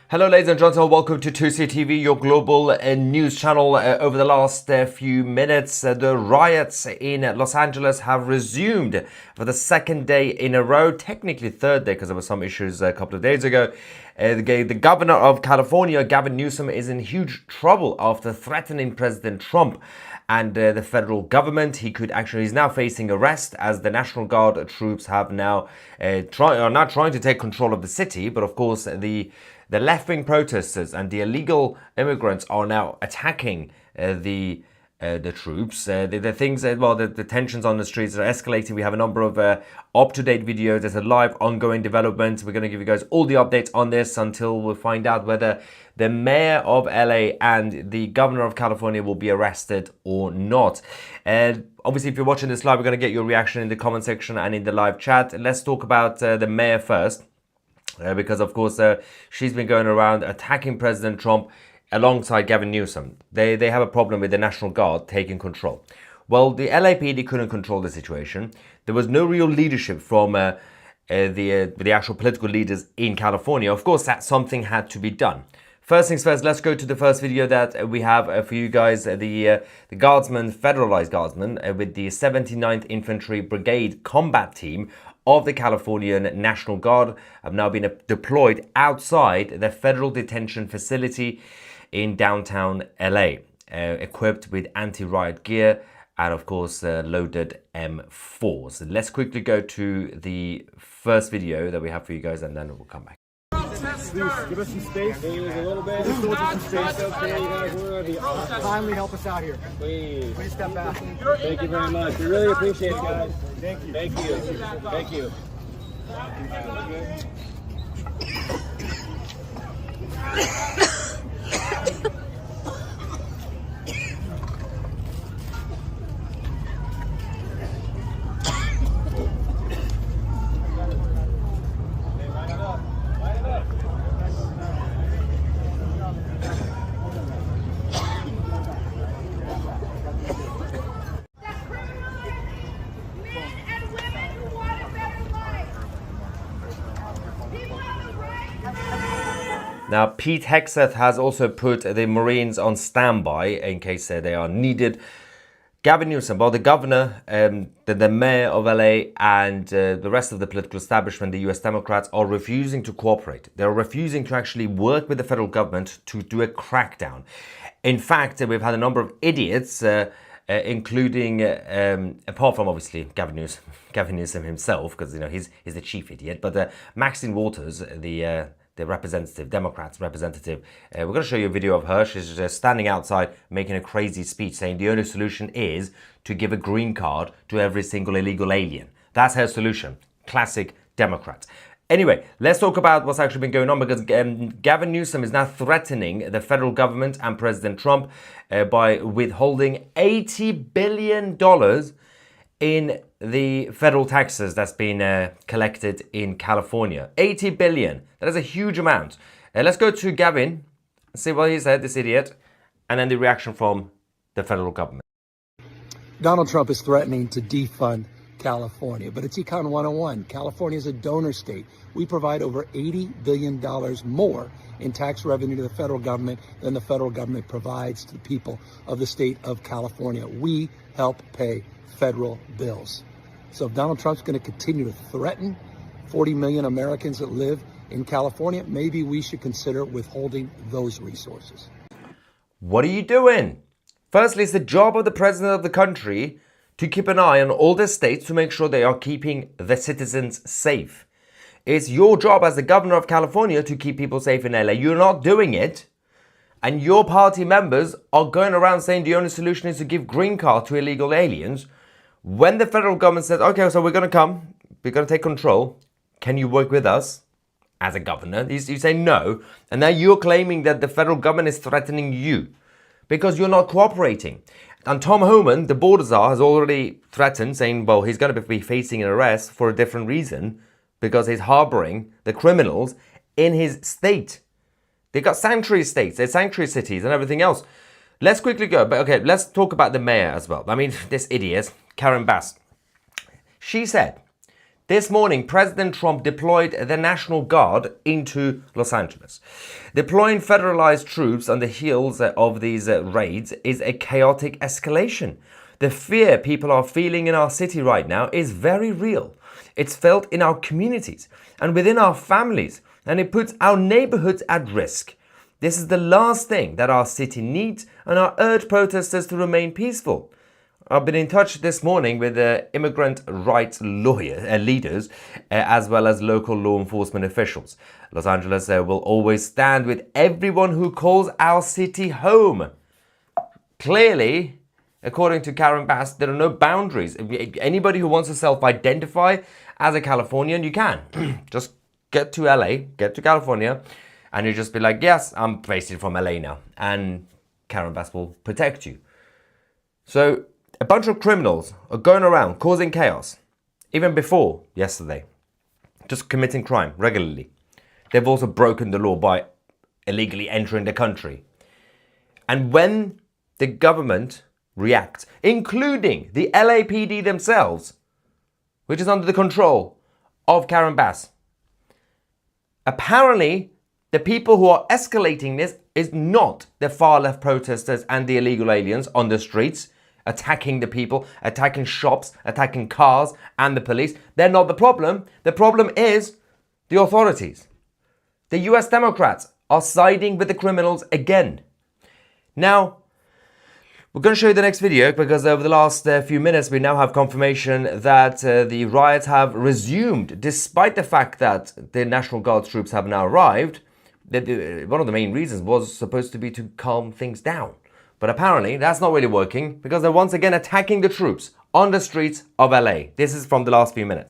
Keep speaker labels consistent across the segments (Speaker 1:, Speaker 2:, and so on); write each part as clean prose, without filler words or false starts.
Speaker 1: Hello ladies and gentlemen, welcome to 2CTV, your global news channel. Over the last few minutes, the riots in Los Angeles have resumed for the second day in a row, technically third day because there were some issues a couple of days ago. The governor of California, Gavin Newsom, is in huge trouble after threatening President Trump and the federal government. He's now facing arrest as the National Guard troops have now trying to take control of the city. But of course, the left-wing protesters and the illegal immigrants are now attacking the troops. The tensions on the streets are escalating. We have a number of up-to-date videos. There's a live ongoing development. We're going to give you guys all the updates on this until we find out whether the mayor of LA and the governor of California will be arrested or not. Obviously, if you're watching this live, we're going to get your reaction in the comment section and in the live chat. Let's talk about the mayor first. Because, of course, she's been going around attacking President Trump alongside Gavin Newsom. They have a problem with the National Guard taking control. Well, the LAPD couldn't control the situation. There was no real leadership from the actual political leaders in California. Of course, that something had to be done. First things first, let's go to the first video that we have for you guys. The guardsmen, federalized guardsmen with the 79th Infantry Brigade combat team of the Californian National Guard have now been deployed outside the federal detention facility in downtown LA, equipped with anti-riot gear and, of course, loaded M4s. Let's quickly go to the first video that we have for you guys, and then we'll come back.
Speaker 2: Please give us some space. Please, a little bit. Just some space. Okay, you guys will kindly help us out here. Please. Please step back. Thank you very much. We really appreciate it, guys. Thank you. Thank you. Thank you.
Speaker 1: Now, Pete Hegseth has also put the Marines on standby in case they are needed. Gavin Newsom, well, the governor, the mayor of LA and the rest of the political establishment, the US Democrats, are refusing to cooperate. They're refusing to actually work with the federal government to do a crackdown. In fact, we've had a number of idiots, including, apart from obviously Gavin Newsom himself, because he's the chief idiot, but Maxine Waters, the representative, Democrats representative. We're going to show you a video of her. She's just standing outside making a crazy speech saying the only solution is to give a green card to every single illegal alien. That's her solution. Classic Democrat. Anyway, let's talk about what's actually been going on, because Gavin Newsom is now threatening the federal government and President Trump by withholding $80 billion in the federal taxes that's been collected in California. 80 billion. That is a huge amount. Let's go to Gavin and see what he said, this idiot, and then the reaction from the federal government.
Speaker 3: Donald Trump is threatening to defund California, but it's Econ 101. California is a donor state. We provide over $80 billion more in tax revenue to the federal government than the federal government provides to the people of the state of California. We help pay federal bills. So if Donald Trump's going to continue to threaten 40 million Americans that live in California, maybe we should consider withholding those resources.
Speaker 1: What are you doing? Firstly, it's the job of the president of the country to keep an eye on all the states to make sure they are keeping the citizens safe. It's your job as the governor of California to keep people safe in LA. You're not doing it. And your party members are going around saying the only solution is to give green card to illegal aliens. When the federal government says, okay, so we're going to come, we're going to take control, can you work with us as a governor? You say no. And now you're claiming that the federal government is threatening you because you're not cooperating. And Tom Homan, the border czar, has already threatened, saying, well, he's going to be facing an arrest for a different reason because he's harboring the criminals in his state. They've got sanctuary states, they're sanctuary cities and everything else. Let's quickly go. But let's talk about the mayor as well. I mean, this idiot, Karen Bass. She said This morning, President Trump deployed the National Guard into Los Angeles. Deploying federalized troops on the heels of these raids is a chaotic escalation. The fear people are feeling in our city right now is very real. It's felt in our communities and within our families, and it puts our neighborhoods at risk. This is the last thing that our city needs, and I urge protesters to remain peaceful. I've been in touch this morning with immigrant rights leaders, as well as local law enforcement officials. Los Angeles will always stand with everyone who calls our city home. Clearly, according to Karen Bass, there are no boundaries. Anybody who wants to self-identify as a Californian, you can. Just get to LA, get to California, and you just be like, yes, I'm basically from LA now. And Karen Bass will protect you. So a bunch of criminals are going around causing chaos, even before yesterday, just committing crime regularly. They've also broken the law by illegally entering the country. And when the government reacts, including the LAPD themselves, which is under the control of Karen Bass, apparently the people who are escalating this is not the far-left protesters and the illegal aliens on the streets, attacking the people, attacking shops, attacking cars and the police. They're not the problem. The problem is the authorities. The US Democrats are siding with the criminals again. Now, we're going to show you the next video because over the last few minutes we now have confirmation that the riots have resumed, despite the fact that the National Guard troops have now arrived. One of the main reasons was supposed to be to calm things down. But apparently that's not really working because they're once again attacking the troops on the streets of LA. This is from the last few minutes.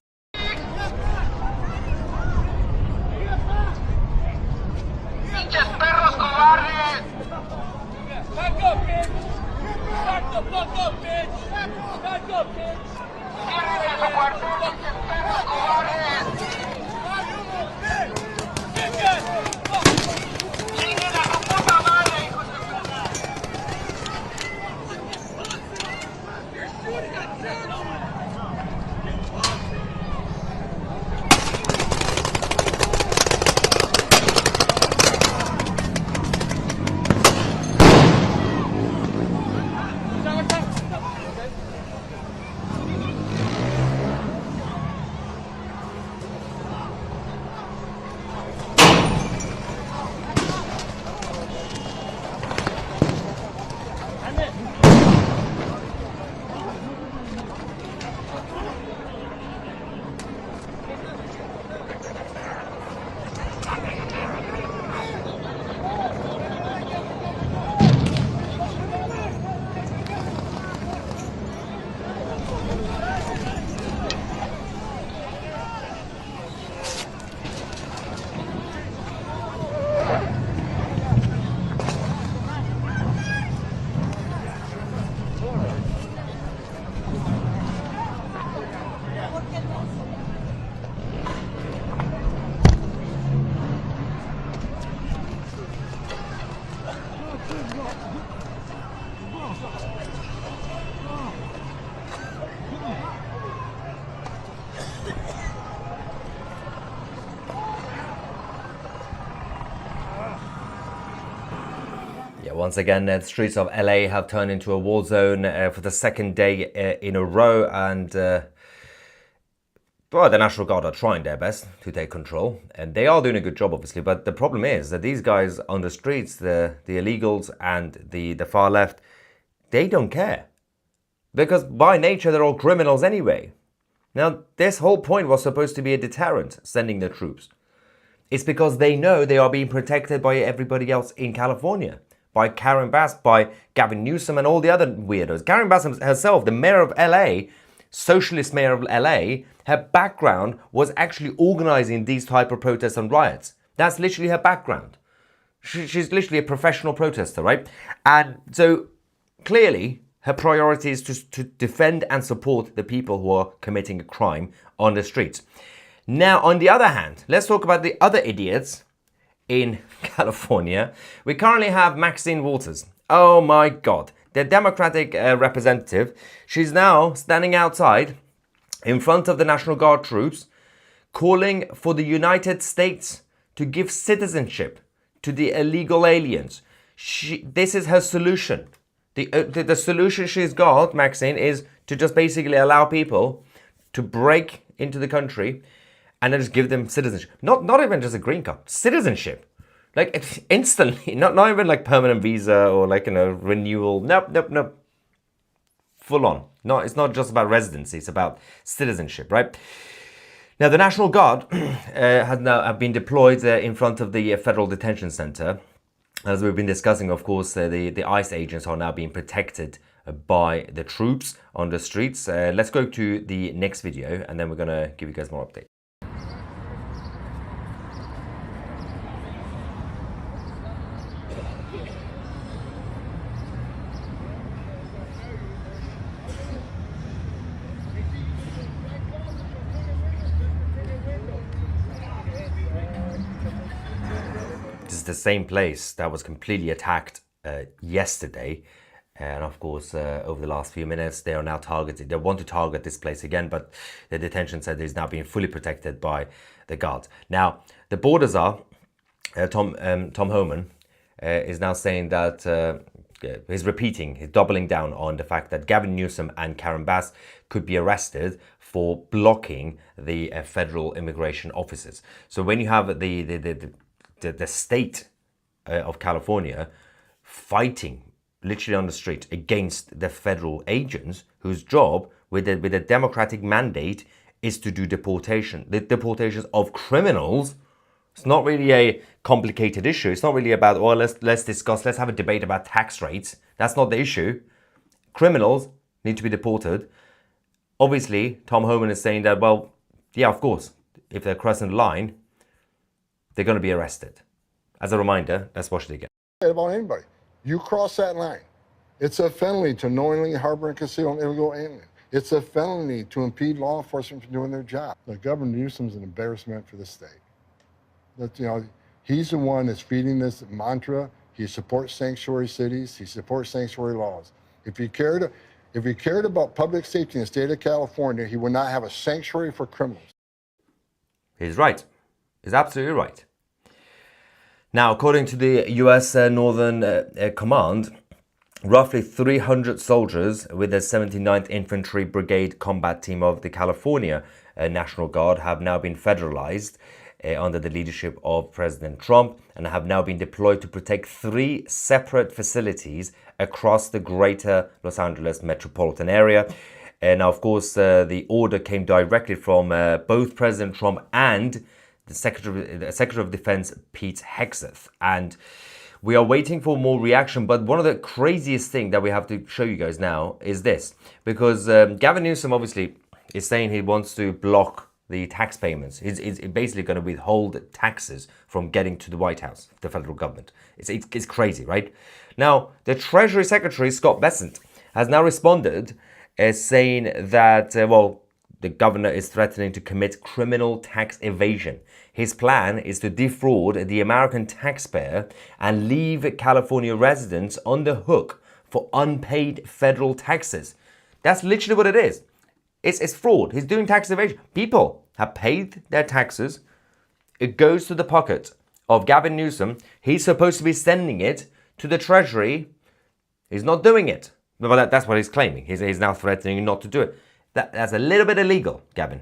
Speaker 1: Once again, the streets of LA have turned into a war zone for the second day in a row, and well, the National Guard are trying their best to take control, and they are doing a good job, obviously. But the problem is that these guys on the streets, the illegals and the far left, they don't care, because by nature they're all criminals anyway. Now, this whole point was supposed to be a deterrent, sending the troops. It's because they know they are being protected by everybody else in California. By Karen Bass, by Gavin Newsom and all the other weirdos. Karen Bass herself, the mayor of LA, socialist mayor of LA, her background was actually organizing these type of protests and riots. That's literally her background. She's literally a professional protester, right? And so clearly her priority is to defend and support the people who are committing a crime on the streets. Now, on the other hand, let's talk about the other idiots in California. We currently have Maxine Waters. Oh my God. The Democratic representative. She's now standing outside in front of the National Guard troops calling for the United States to give citizenship to the illegal aliens. This is her solution. The solution she's got, Maxine, is to just basically allow people to break into the country and then just give them citizenship. Not even just a green card, citizenship. Like instantly, not even like permanent visa or like, renewal. Nope. Full on. No, it's not just about residency, it's about citizenship, right? Now, the National Guard has now been deployed in front of the Federal Detention Center. As we've been discussing, of course, the ICE agents are now being protected by the troops on the streets. Let's go to the next video and then we're going to give you guys more updates. This is the same place that was completely attacked yesterday. And of course, over the last few minutes, they are now targeted. They want to target this place again, but the detention center is now being fully protected by the guards. Now, the borders are, Tom Homan is now saying that, he's doubling down on the fact that Gavin Newsom and Karen Bass could be arrested for blocking the federal immigration offices. So when you have the state of California fighting literally on the street against the federal agents whose job with a democratic mandate is to do deportations of criminals. It's not really a complicated issue. It's not really about, well, let's have a debate about tax rates. That's not the issue. Criminals need to be deported. Obviously, Tom Homan is saying that, well, yeah, of course, if they're crossing the line, they're going to be arrested. As a reminder, let's watch it again.
Speaker 4: About anybody. You cross that line. It's a felony to knowingly harbor and conceal an illegal alien. It's a felony to impede law enforcement from doing their job. Governor Newsom's an embarrassment for the state. That, he's the one that's feeding this mantra. He supports sanctuary cities. He supports sanctuary laws. If he cared about public safety in the state of California, he would not have a sanctuary for criminals.
Speaker 1: He's right. He's absolutely right. Now, according to the U.S. Northern Command, roughly 300 soldiers with the 79th Infantry Brigade Combat Team of the California National Guard have now been federalized under the leadership of President Trump and have now been deployed to protect 3 separate facilities across the greater Los Angeles metropolitan area. And now, of course, the order came directly from both President Trump and the Secretary of Defense, Pete Hegseth. And we are waiting for more reaction. But one of the craziest things that we have to show you guys now is this. Because Gavin Newsom obviously is saying he wants to block the tax payments. He's basically going to withhold taxes from getting to the White House, the federal government. It's crazy, right? Now, the Treasury Secretary, Scott Bessent, has now responded saying that, the governor is threatening to commit criminal tax evasion. His plan is to defraud the American taxpayer and leave California residents on the hook for unpaid federal taxes. That's literally what it is. It's fraud. He's doing tax evasion. People have paid their taxes. It goes to the pocket of Gavin Newsom. He's supposed to be sending it to the Treasury. He's not doing it. Well, that's what he's claiming. He's now threatening not to do it. That's a little bit illegal, Gavin.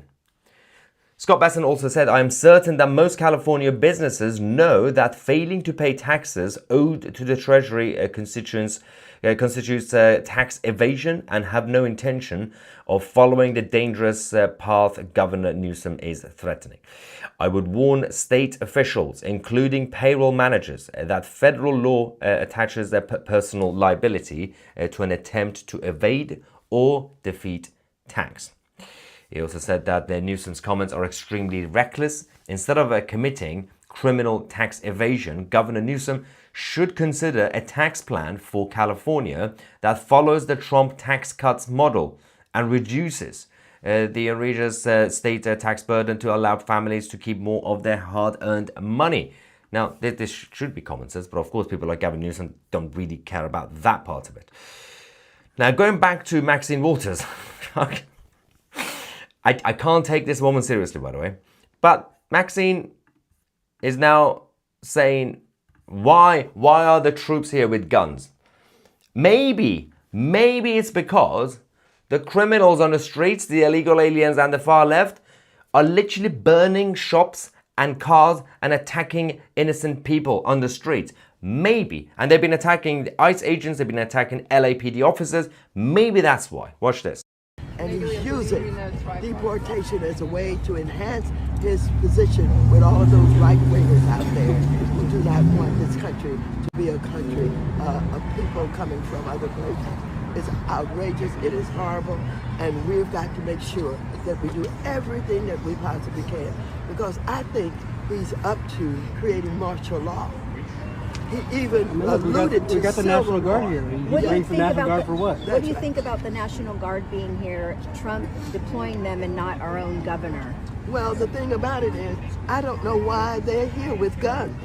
Speaker 1: Scott Bessent also said, I am certain that most California businesses know that failing to pay taxes owed to the Treasury constitutes tax evasion and have no intention of following the dangerous path Governor Newsom is threatening. I would warn state officials, including payroll managers, that federal law attaches their personal liability to an attempt to evade or defeat tax. He also said that Newsom's comments are extremely reckless. Instead of committing criminal tax evasion, Governor Newsom should consider a tax plan for California that follows the Trump tax cuts model and reduces the egregious state tax burden to allow families to keep more of their hard-earned money. Now, this should be common sense, but of course people like Gavin Newsom don't really care about that part of it. Now, going back to Maxine Waters, I can't take this woman seriously, by the way, But Maxine is now saying, why are the troops here with guns? Maybe it's because the criminals on the streets, the illegal aliens and the far left, are literally burning shops and cars and attacking innocent people on the streets. Maybe. And they've been attacking the ICE agents, they've been attacking LAPD officers. Maybe that's why. Watch this.
Speaker 5: And he's using deportation as a way to enhance his position with all of those right-wingers out there who do not want this country to be a country of people coming from other places. It's outrageous, it is horrible, and we've got to make sure that we do everything that we possibly can, because I think he's up to creating martial law. He even alluded to
Speaker 2: we got the National Guard here.
Speaker 6: What do you think
Speaker 2: National
Speaker 6: about
Speaker 2: Guard for what?
Speaker 6: What do you think about the National Guard being here, Trump deploying them and not our own governor?
Speaker 5: Well, the thing about it is, I don't know why they're here with guns.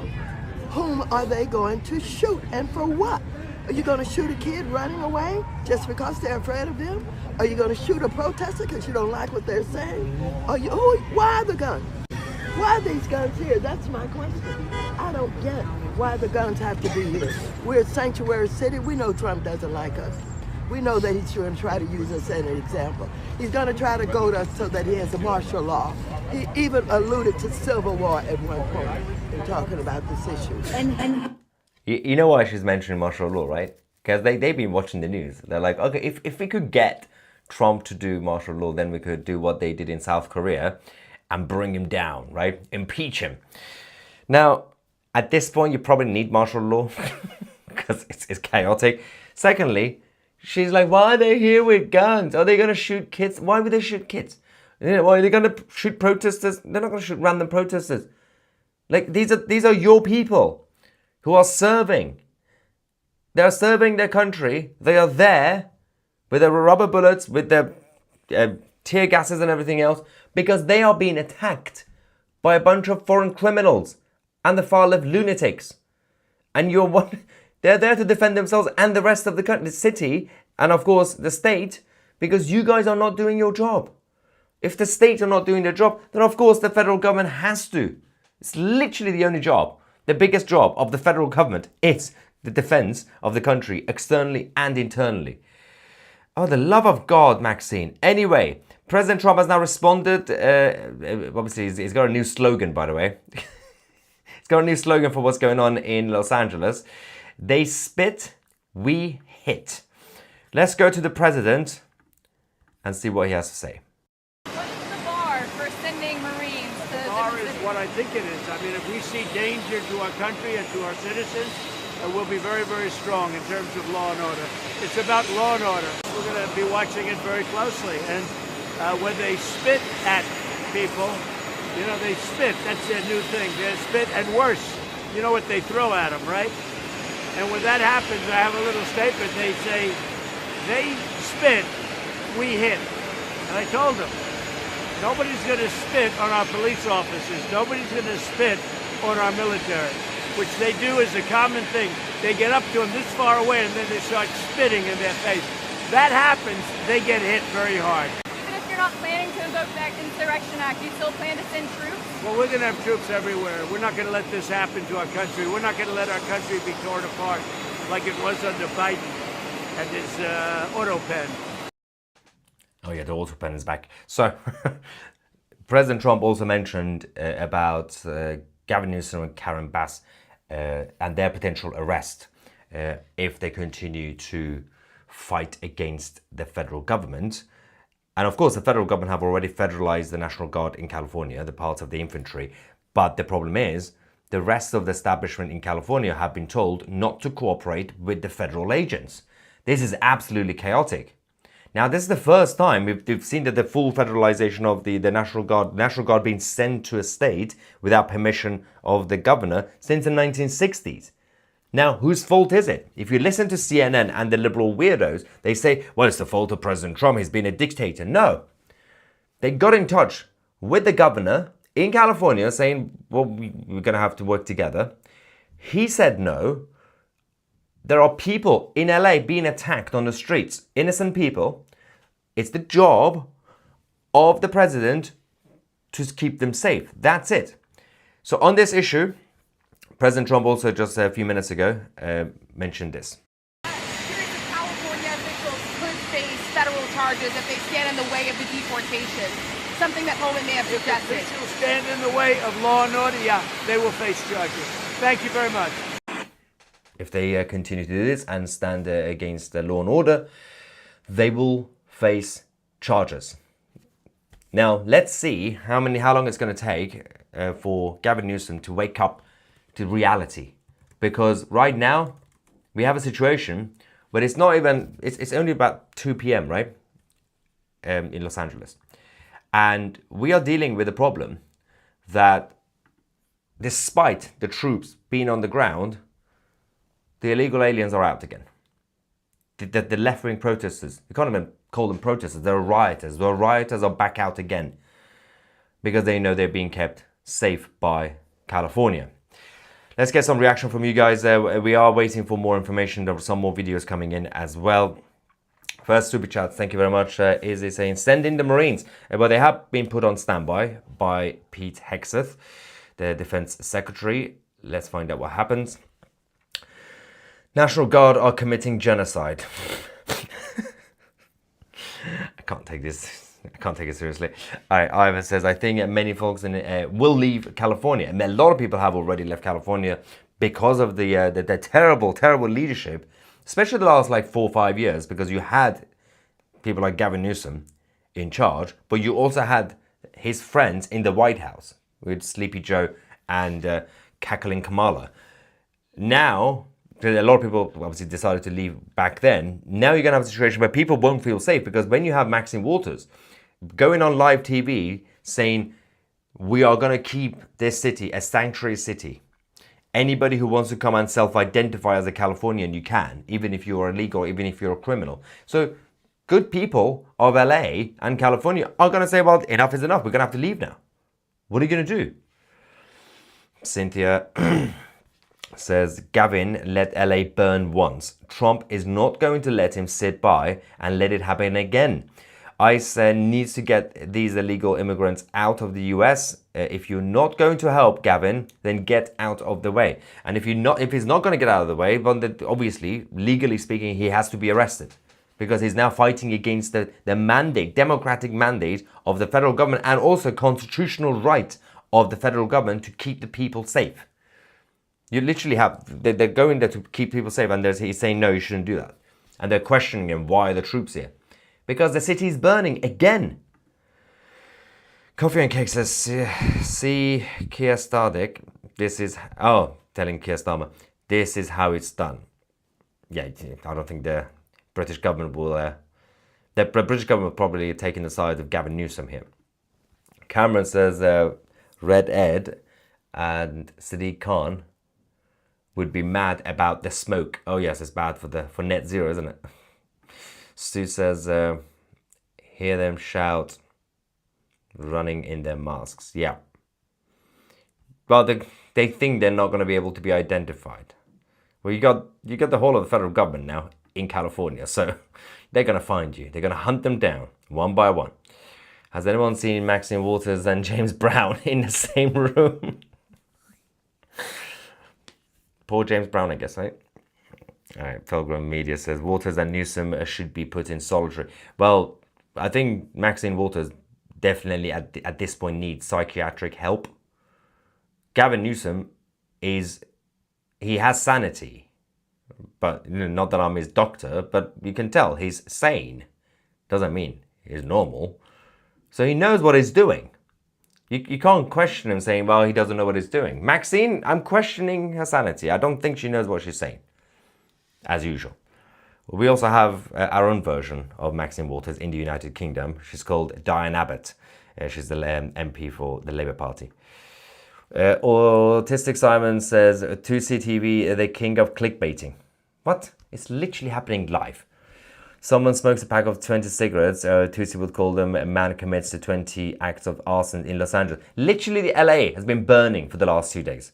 Speaker 5: Whom are they going to shoot, and for what? Are you going to shoot a kid running away just because they're afraid of them? Are you going to shoot a protester because you don't like what they're saying? Why the guns? Why are these guns here? That's my question. I don't get why the guns have to be here. We're a sanctuary city. We know Trump doesn't like us. We know that he's going to try to use us as an example. He's going to try to goad us so that he has a martial law. He even alluded to civil war at one point in talking about this issue.
Speaker 6: And
Speaker 1: You know why she's mentioning martial law, right? Because they've been watching the news. They're like, okay, if we could get Trump to do martial law, then we could do what they did in South Korea and bring him down, right? Impeach him. Now, at this point, you probably need martial law because it's chaotic. Secondly, she's like, why are they here with guns? Are they going to shoot kids? Why would they shoot kids? Why are they going to shoot protesters? They're not going to shoot random protesters. Like, these are your people who are serving. They are serving their country. They are there with their rubber bullets, with their tear gases and everything else, because they are being attacked by a bunch of foreign criminals and the far left lunatics. And they're there to defend themselves and the rest of the country, the city, and of course the state, because you guys are not doing your job. If the state are not doing their job, then of course the federal government has to. It's literally the only job. The biggest job of the federal government is the defense of the country, externally and internally. Oh, the love of God, Maxine. Anyway, President Trump has now responded. Obviously, he's got a new slogan, by the way. He's got a new slogan for what's going on in Los Angeles. They spit, we hit. Let's go to the president and see what he has to say.
Speaker 7: What's the bar for sending Marines to
Speaker 8: The bar is what I think it is. I mean, if we see danger to our country and to our citizens, we'll be very, very strong in terms of law and order. It's about law and order. We're going to be watching it very closely. And when they spit at people, you know, they spit. That's their new thing. They spit, and worse, you know what they throw at them, right? And when that happens, I have a little statement. They say, they spit, we hit. And I told them, nobody's going to spit on our police officers. Nobody's going to spit on our military, which they do as a common thing. They get up to them this far away and then they start spitting in their face. That happens, they get hit very hard.
Speaker 7: Even if you're not planning to invoke that Insurrection Act, you still plan to send troops?
Speaker 8: Well, we're going to have troops everywhere. We're not going to let this happen to our country. We're not going to let our country be torn apart like it was under Biden and his auto pen.
Speaker 1: Oh yeah, the auto pen is back. So, President Trump also mentioned about Gavin Newsom and Karen Bass and their potential arrest if they continue to fight against the federal government. And of course, the federal government have already federalized the National Guard in California, the part of the infantry. But the problem is, the rest of the establishment in California have been told not to cooperate with the federal agents. This is absolutely chaotic. Now, this is the first time we've seen that the full federalization of the National Guard being sent to a state without permission of the governor since the 1960s. Now, whose fault is it? If you listen to CNN and the liberal weirdos, they say, well, it's the fault of President Trump, he's been a dictator. No. They got in touch with the governor in California saying, well, we're going to have to work together. He said no. There are people in LA being attacked on the streets, innocent people. It's the job of the president to keep them safe. That's it. So on this issue, President Trump also just a few minutes ago mentioned this.
Speaker 7: Curious if California officials could face federal charges if they stand in the way of the deportation. Something that Holman may have suggested.
Speaker 8: If officials stand in the way of law and order, yeah, they will face charges. Thank you very much.
Speaker 1: If they continue to do this and stand against the law and order, they will face charges. Now, let's see how long it's going to take for Gavin Newsom to wake up to reality. Because right now, we have a situation where it's not even, it's only about 2 p.m., right? In Los Angeles. And we are dealing with a problem that despite the troops being on the ground, the illegal aliens are out again. The left-wing protesters, you can't even call them protesters, they're rioters. The rioters are back out again because they know they're being kept safe by California. Let's get some reaction from you guys. We are waiting for more information. There are some more videos coming in as well. First super chat, thank you very much. Is he saying send in the Marines? Well, they have been put on standby by Pete Hegseth, the Defense Secretary. Let's find out what happens. National Guard are committing genocide. I can't take this. I can't take it seriously. Ivan says, I think many folks will leave California. And a lot of people have already left California because of the terrible, terrible leadership, especially the last like 4 or 5 years, because you had people like Gavin Newsom in charge, but you also had his friends in the White House with Sleepy Joe and Cackling Kamala. Now, a lot of people obviously decided to leave back then. Now you're going to have a situation where people won't feel safe, because when you have Maxine Waters going on live TV saying, we are going to keep this city a sanctuary city. Anybody who wants to come and self-identify as a Californian, you can, even if you're illegal, even if you're a criminal. So good people of LA and California are going to say, well, enough is enough. We're going to have to leave now. What are you going to do? Cynthia says, Gavin let LA burn once. Trump is not going to let him sit by and let it happen again. ICE needs to get these illegal immigrants out of the US. If you're not going to help Gavin, then get out of the way. And if he's not going to get out of the way, then obviously, legally speaking, he has to be arrested, because he's now fighting against the mandate, democratic mandate of the federal government, and also constitutional right of the federal government to keep the people safe. You literally have, they're going there to keep people safe, and he's saying, no, you shouldn't do that. And they're questioning him, why are the troops here? Because the city is burning again. Coffee and Cake says, see Keir Starmer, telling Keir Starmer, this is how it's done. Yeah, I don't think the British government will, the British government will probably taking the side of Gavin Newsom here. Cameron says, Red Ed and Sadiq Khan would be mad about the smoke. Oh yes, it's bad for net zero, isn't it? Stu says, hear them shout, running in their masks. Yeah. Well, they think they're not going to be able to be identified. Well, you got the whole of the federal government now in California, so they're going to find you. They're going to hunt them down one by one. Has anyone seen Maxine Waters and James Brown in the same room? Poor James Brown, I guess, right? All right, Pilgrim Media says, Waters and Newsom should be put in solitary. Well, I think Maxine Waters definitely at this point needs psychiatric help. Gavin Newsom he has sanity. But not that I'm his doctor, but you can tell he's sane. Doesn't mean he's normal. So he knows what he's doing. You can't question him saying, well, he doesn't know what he's doing. Maxine, I'm questioning her sanity. I don't think she knows what she's saying, as usual. We also have our own version of Maxine Waters in the United Kingdom. She's called Diane Abbott. She's the MP for the Labour Party. Autistic Simon says, 2CTV, the king of clickbaiting. What? It's literally happening live. Someone smokes a pack of 20 cigarettes, Tutsi would call them, a man commits to 20 acts of arson in Los Angeles. Literally the LA has been burning for the last 2 days.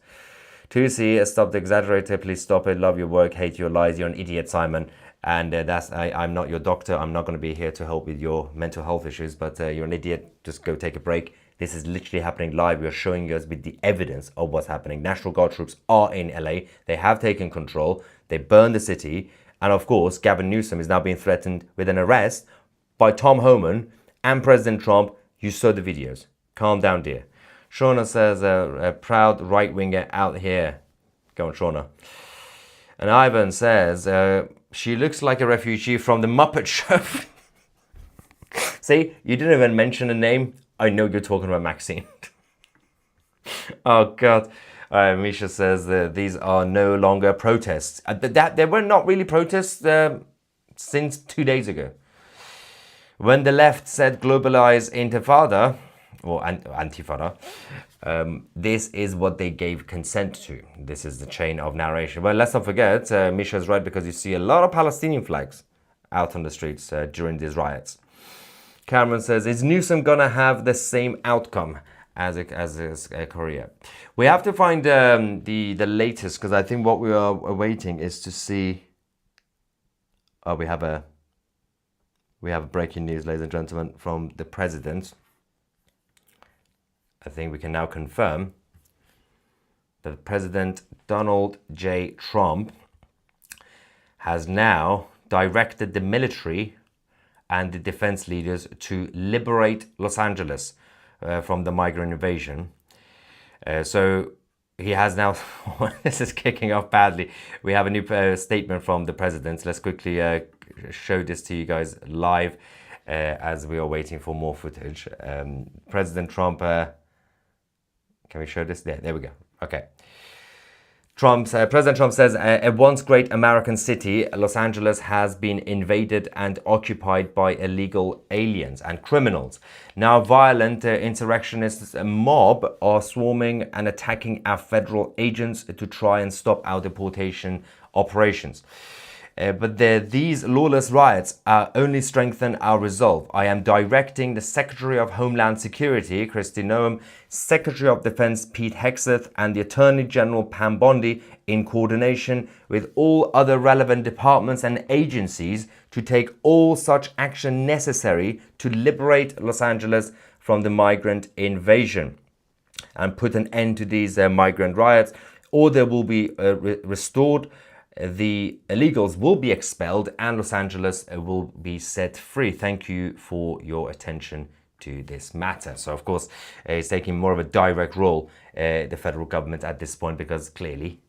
Speaker 1: Tutsi, stop the exaggerator, please stop it, love your work, hate your lies, you're an idiot, Simon. And I'm not your doctor, I'm not going to be here to help with your mental health issues, but you're an idiot, just go take a break. This is literally happening live. We are showing you guys with the evidence of what's happening. National Guard troops are in LA. They have taken control. They burned the city. And of course, Gavin Newsom is now being threatened with an arrest by Tom Homan and President Trump. You saw the videos. Calm down, dear. Shauna says, a proud right-winger out here. Go on, Shauna. And Ivan says, she looks like a refugee from the Muppet Show. See, you didn't even mention a name. I know you're talking about Maxine. Oh, God. Misha says these are no longer protests. They were not really protests since 2 days ago. When the left said globalize intifada, or antifada, this is what they gave consent to. This is the chain of narration. Well, let's not forget, Misha's right, because you see a lot of Palestinian flags out on the streets during these riots. Cameron says, is Newsom gonna have the same outcome as Korea? We have to find the latest, because I think what we are awaiting is to see. Oh, we have a breaking news, ladies and gentlemen, from the president. I think we can now confirm that President Donald J. Trump has now directed the military and the defense leaders to liberate Los Angeles from the migrant invasion. So he has now, this is kicking off badly. We have a new statement from the president. Let's quickly show this to you guys live as we are waiting for more footage. President Trump, can we show this? There we go. Okay. President Trump says a once great American city, Los Angeles, has been invaded and occupied by illegal aliens and criminals. Now violent insurrectionists, a mob, are swarming and attacking our federal agents to try and stop our deportation operations. But these lawless riots only strengthen our resolve. I am directing the Secretary of Homeland Security, Kristi Noem, Secretary of Defense, Pete Hegseth, and the Attorney General, Pam Bondi, in coordination with all other relevant departments and agencies, to take all such action necessary to liberate Los Angeles from the migrant invasion and put an end to these migrant riots. Order will be restored. The illegals will be expelled and Los Angeles will be set free. Thank you for your attention to this matter. So, of course, it's taking more of a direct role, the federal government at this point, because clearly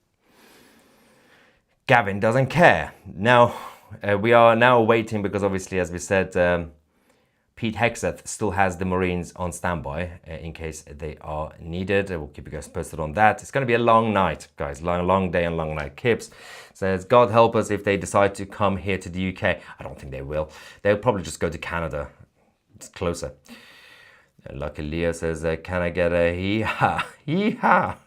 Speaker 1: Gavin doesn't care. Now, we are now waiting because obviously, as we said, Pete Hegseth still has the Marines on standby in case they are needed. We'll keep you guys posted on that. It's going to be a long night, guys. Long day and long night. Kips says, God help us if they decide to come here to the UK. I don't think they will. They'll probably just go to Canada. It's closer. And Lucky Leo says, can I get a hee-ha? Hee-ha!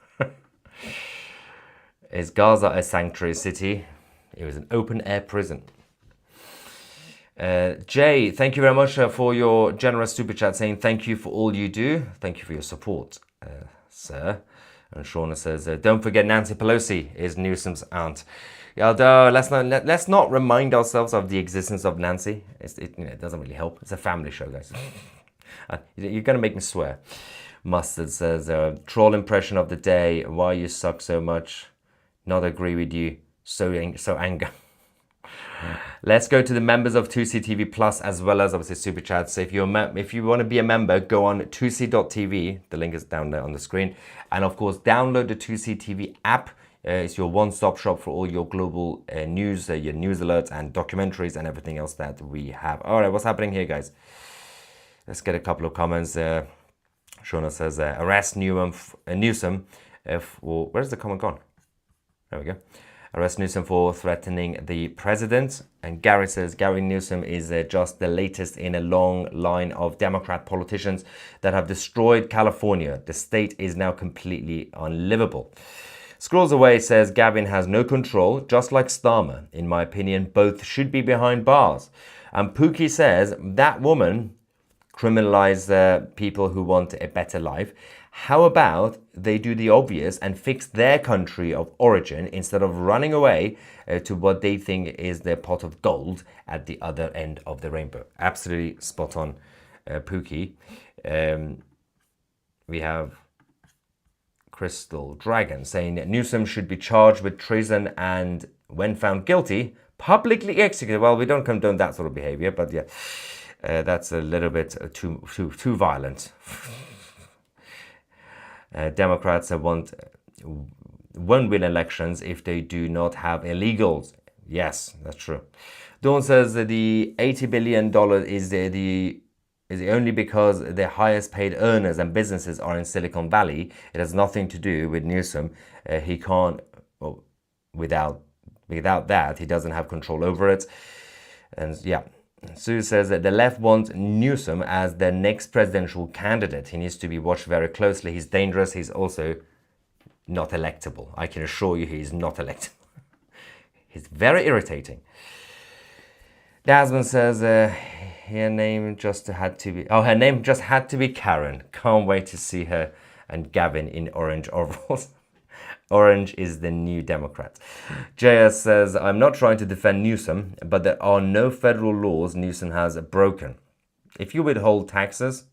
Speaker 1: Is Gaza a sanctuary city? It was an open-air prison. Jay, thank you very much for your generous super chat, saying thank you for all you do. Thank you for your support, sir. And Shauna says, don't forget Nancy Pelosi is Newsom's aunt. Although let's not remind ourselves of the existence of Nancy. It doesn't really help. It's a family show, guys. You're gonna make me swear. Mustard says, troll impression of the day. Why you suck so much? Not agree with you. So anger. Let's go to the members of 2CTV Plus, as well as obviously super chats. So if you want to be a member, go on 2c.tv. The link is down there on the screen. And of course, download the 2CTV app. It's your one-stop shop for all your global news, your news alerts and documentaries and everything else that we have. All right, what's happening here, guys? Let's get a couple of comments. Shona says, arrest Newsom. Where's the comment gone? There we go. Arrest Newsom for threatening the president. And Gary says, Gary Newsom is just the latest in a long line of Democrat politicians that have destroyed California. The state is now completely unlivable. Scrolls away says, Gavin has no control, just like Starmer. In my opinion, both should be behind bars. And Pookie says, that woman criminalize people who want a better life. How about they do the obvious and fix their country of origin instead of running away to what they think is their pot of gold at the other end of the rainbow? Absolutely spot on, Pookie. we have Crystal Dragon saying that Newsom should be charged with treason and, when found guilty, publicly executed. Well, we don't condone that sort of behavior, but yeah, that's a little bit too violent. Democrats won't win elections if they do not have illegals. Yes, that's true. Dawn says that the $80 billion is only because the highest paid earners and businesses are in Silicon Valley. It has nothing to do with Newsom. He can't, well, without that, he doesn't have control over it. And yeah, Sue says that the left wants Newsom as their next presidential candidate. He needs to be watched very closely. He's dangerous. He's also not electable. I can assure you he's not electable. He's very irritating. Desmond says her name just had to be Karen. Can't wait to see her and Gavin in orange overalls. Orange is the new Democrat. JS says, I'm not trying to defend Newsom, but there are no federal laws Newsom has broken. If you withhold taxes,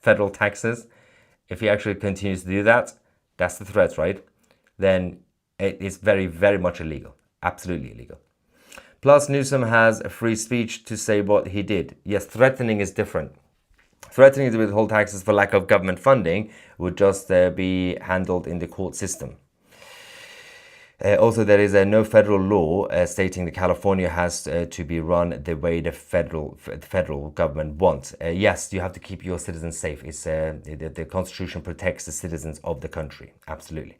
Speaker 1: federal taxes, if he actually continues to do that, that's the threat, right? Then it is very, very much illegal. Absolutely illegal. Plus, Newsom has a free speech to say what he did. Yes, threatening is different. Threatening to withhold taxes for lack of government funding would just be handled in the court system. Also, there is no federal law stating that California has to be run the way the federal government wants. Yes, you have to keep your citizens safe. It's the Constitution protects the citizens of the country. Absolutely.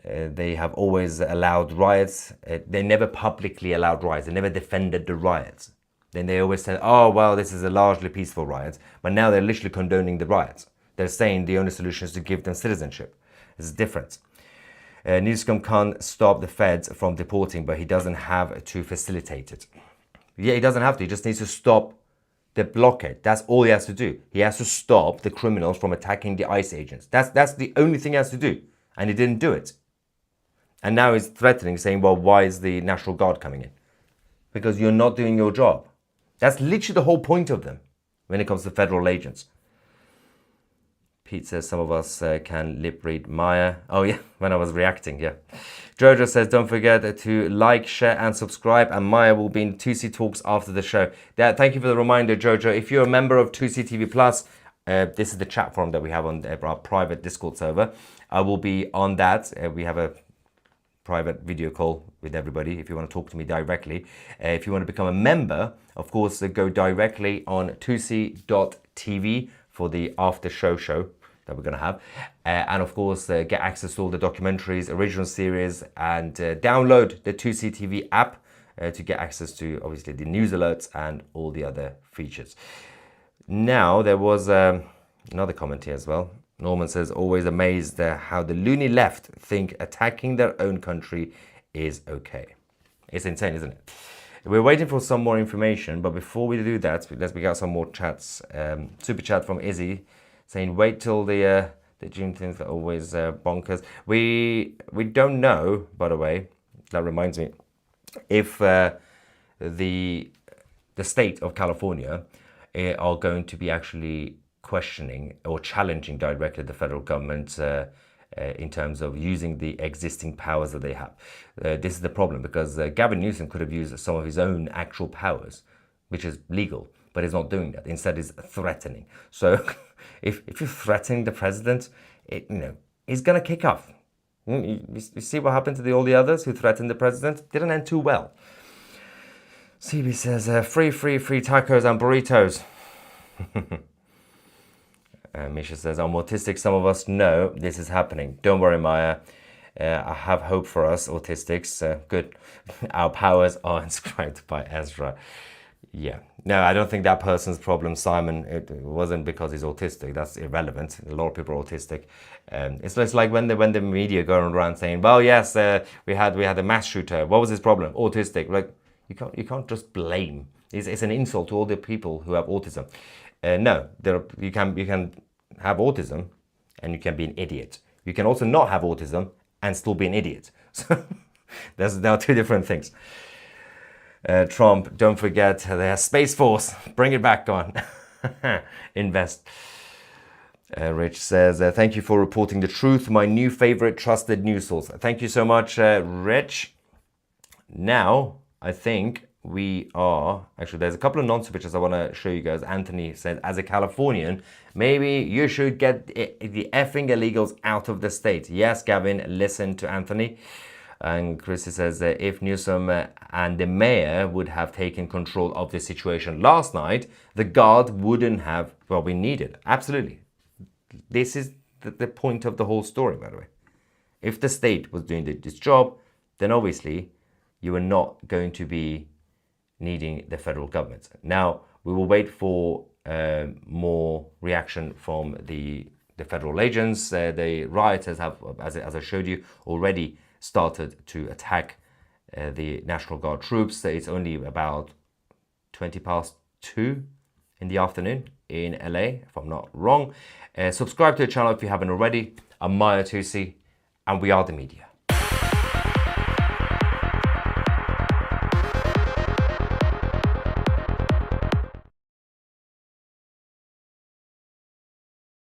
Speaker 1: They have always allowed riots. They never publicly allowed riots. They never defended the riots. Then they always said, oh, well, this is a largely peaceful riot. But now they're literally condoning the riots. They're saying the only solution is to give them citizenship. It's different. Newsom can't stop the feds from deporting, but he doesn't have to facilitate it. Yeah, he doesn't have to. He just needs to stop the blockade. That's all he has to do. He has to stop the criminals from attacking the ICE agents. That's the only thing he has to do. And he didn't do it. And now he's threatening, saying, well, why is the National Guard coming in? Because you're not doing your job. That's literally the whole point of them when it comes to federal agents. Pete says some of us can lip read Maya. Oh yeah, when I was reacting, yeah. Jojo says don't forget to like, share and subscribe, and Maya will be in 2C Talks after the show. Thank you for the reminder, Jojo. If you're a member of 2C TV Plus, this is the chat forum that we have on our private Discord server. I will be on that. We have a private video call with everybody if you want to talk to me directly. If you want to become a member, of course, go directly on 2c.tv for the after show that we're going to have. And of course, get access to all the documentaries, original series, and download the 2C TV app to get access to, obviously, the news alerts and all the other features. Now, there was another comment here as well. Norman says, always amazed how the loony left think attacking their own country is okay. It's insane, isn't it? We're waiting for some more information, but before we do that, let's get some more chats. Super chat from Izzy saying, wait till the June things are always bonkers. We don't know, by the way, that reminds me, if the state of California are going to be actually questioning or challenging directly the federal government in terms of using the existing powers that they have. This is the problem, because Gavin Newsom could have used some of his own actual powers, which is legal, but he's not doing that. Instead, he's threatening. So if you're threatening the president, he's going to kick off. You see what happened to all the others who threatened the president? Didn't end too well. CB says, free tacos and burritos. Misha says, I'm autistic. Some of us know this is happening. Don't worry, Maya. I have hope for us autistics. Good. Our powers are inscribed by Ezra. Yeah. No, I don't think that person's problem, Simon, it wasn't because he's autistic. That's irrelevant. A lot of people are autistic. It's like when the media go around saying, well, yes, we had a mass shooter. What was his problem? Autistic. Like, you can't just blame. It's an insult to all the people who have autism. No, you can have autism and you can be an idiot. You can also not have autism and still be an idiot. So there are two different things. Trump, don't forget, they have Space Force. Bring it back on. Invest. Rich says, thank you for reporting the truth. My new favorite trusted news source. Thank you so much, Rich. Now, I think we are... Actually, there's a couple of non-switches I want to show you guys. Anthony said, as a Californian, maybe you should get the effing illegals out of the state. Yes, Gavin, listen to Anthony. And Chrissy says, if Newsom and the mayor would have taken control of the situation last night, the guard wouldn't have what we needed. Absolutely. This is the point of the whole story, by the way. If the state was doing this job, then obviously you are not going to be needing the federal government. Now, we will wait for more reaction from the federal agents. The rioters have, as I showed you, already started to attack the National Guard troops. It's only about 20 past 2 in the afternoon in LA, if I'm not wrong. Subscribe to the channel if you haven't already. I'm Maya Tusi, and we are the media.